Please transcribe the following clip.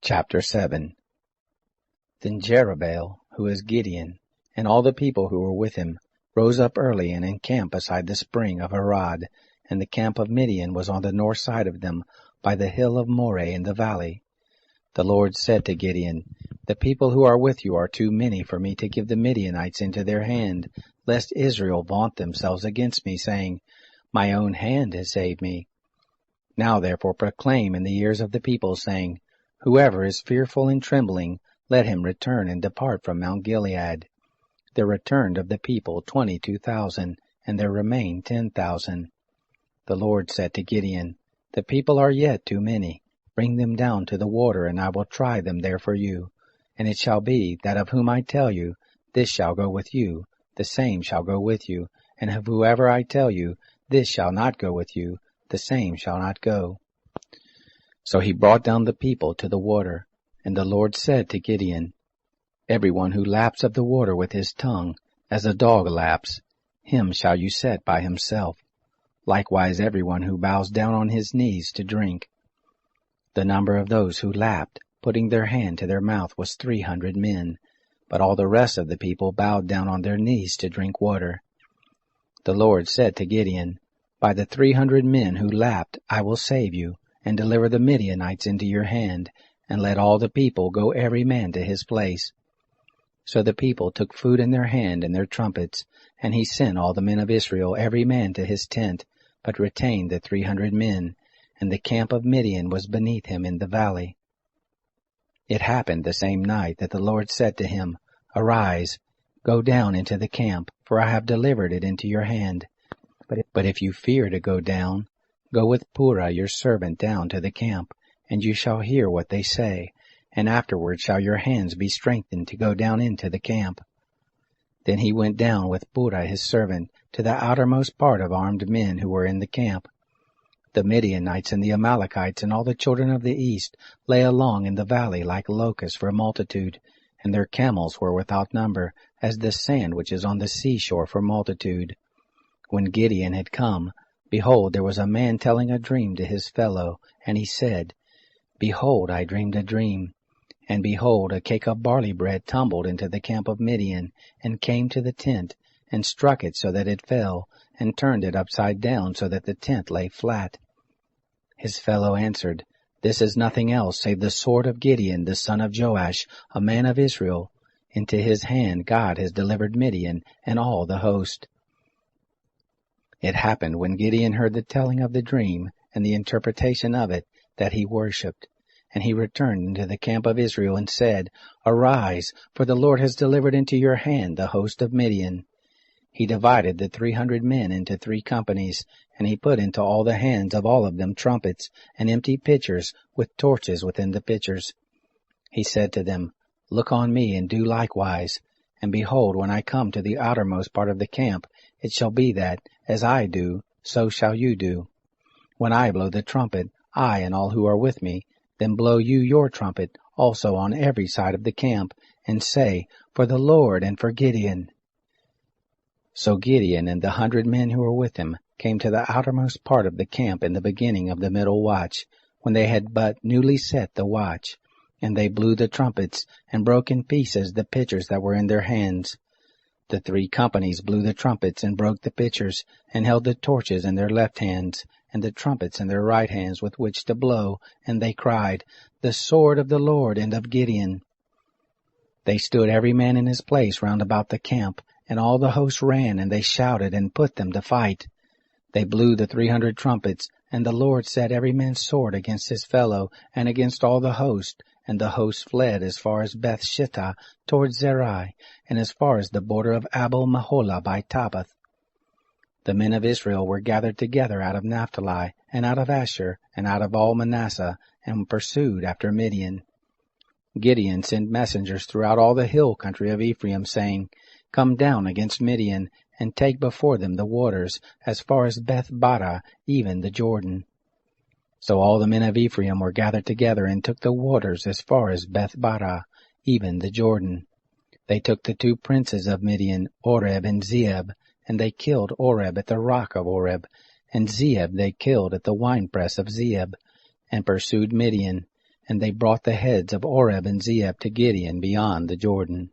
Chapter 7. Then Jerubbaal, who is Gideon, and all the people who were with him, rose up early and encamped beside the spring of Harod, and the camp of Midian was on the north side of them, by the hill of Moreh in the valley. The Lord said to Gideon, The people who are with you are too many for me to give the Midianites into their hand, lest Israel vaunt themselves against me, saying, My own hand has saved me. Now therefore proclaim in the ears of the people, saying, Whoever is fearful and trembling, let him return and depart from Mount Gilead. There returned of the people 22,000, and there remained 10,000. The Lord said to Gideon, The people are yet too many. Bring them down to the water, and I will try them there for you. And it shall be, that of whom I tell you, this shall go with you, the same shall go with you. And of whoever I tell you, this shall not go with you, the same shall not go. So he brought down the people to the water. And the Lord said to Gideon, Everyone who laps of the water with his tongue, as a dog laps, him shall you set by himself. Likewise everyone who bows down on his knees to drink. The number of those who lapped, putting their hand to their mouth, was 300 men. But all the rest of the people bowed down on their knees to drink water. The Lord said to Gideon, By the 300 men who lapped I will save you, and deliver the Midianites into your hand, and let all the people go every man to his place. So the people took food in their hand and their trumpets, and he sent all the men of Israel every man to his tent, but retained the 300 men, and the camp of Midian was beneath him in the valley. It happened the same night that the Lord said to him, Arise, go down into the camp, for I have delivered it into your hand. But if you fear to go down, go with Purah your servant down to the camp, and you shall hear what they say, and afterward shall your hands be strengthened to go down into the camp. Then he went down with Purah his servant to the outermost part of armed men who were in the camp. The Midianites and the Amalekites and all the children of the east lay along in the valley like locusts for multitude, and their camels were without number, as the sand which is on the seashore for multitude. When Gideon had come, behold, there was a man telling a dream to his fellow, and he said, Behold, I dreamed a dream. And behold, a cake of barley bread tumbled into the camp of Midian, and came to the tent, and struck it so that it fell, and turned it upside down so that the tent lay flat. His fellow answered, This is nothing else save the sword of Gideon the son of Joash, a man of Israel. Into his hand God has delivered Midian and all the host. It happened when Gideon heard the telling of the dream and the interpretation of it, that he worshipped. And he returned into the camp of Israel and said, Arise, for the Lord has delivered into your hand the host of Midian. He divided the 300 men into 3 companies, and he put into all the hands of all of them trumpets, and empty pitchers, with torches within the pitchers. He said to them, Look on me, and do likewise. And behold, when I come to the outermost part of the camp, it shall be that, as I do, so shall you do. When I blow the trumpet, I and all who are with me, then blow you your trumpet also on every side of the camp, and say, For the Lord and for Gideon. So Gideon and the 100 men who were with him came to the outermost part of the camp in the beginning of the middle watch, when they had but newly set the watch. And they blew the trumpets, and broke in pieces the pitchers that were in their hands. The 3 companies blew the trumpets, and broke the pitchers, and held the torches in their left hands, and the trumpets in their right hands with which to blow, and they cried, The sword of the Lord and of Gideon. They stood every man in his place round about the camp, and all the host ran, and they shouted, and put them to fight. They blew the 300 trumpets, and the Lord set every man's sword against his fellow, and against all the host, and the host fled as far as Beth-shittah toward Zerai, and as far as the border of Abel-Maholah by Tabbath. The men of Israel were gathered together out of Naphtali, and out of Asher, and out of all Manasseh, and pursued after Midian. Gideon sent messengers throughout all the hill country of Ephraim, saying, Come down against Midian, and take before them the waters, as far as Beth-barah, even the Jordan. So all the men of Ephraim were gathered together, and took the waters as far as Beth-barah, even the Jordan. They took the 2 princes of Midian, Oreb and Zeeb, and they killed Oreb at the rock of Oreb, and Zeeb they killed at the winepress of Zeeb, and pursued Midian, And they brought the heads of Oreb and Zeeb to Gideon beyond the Jordan.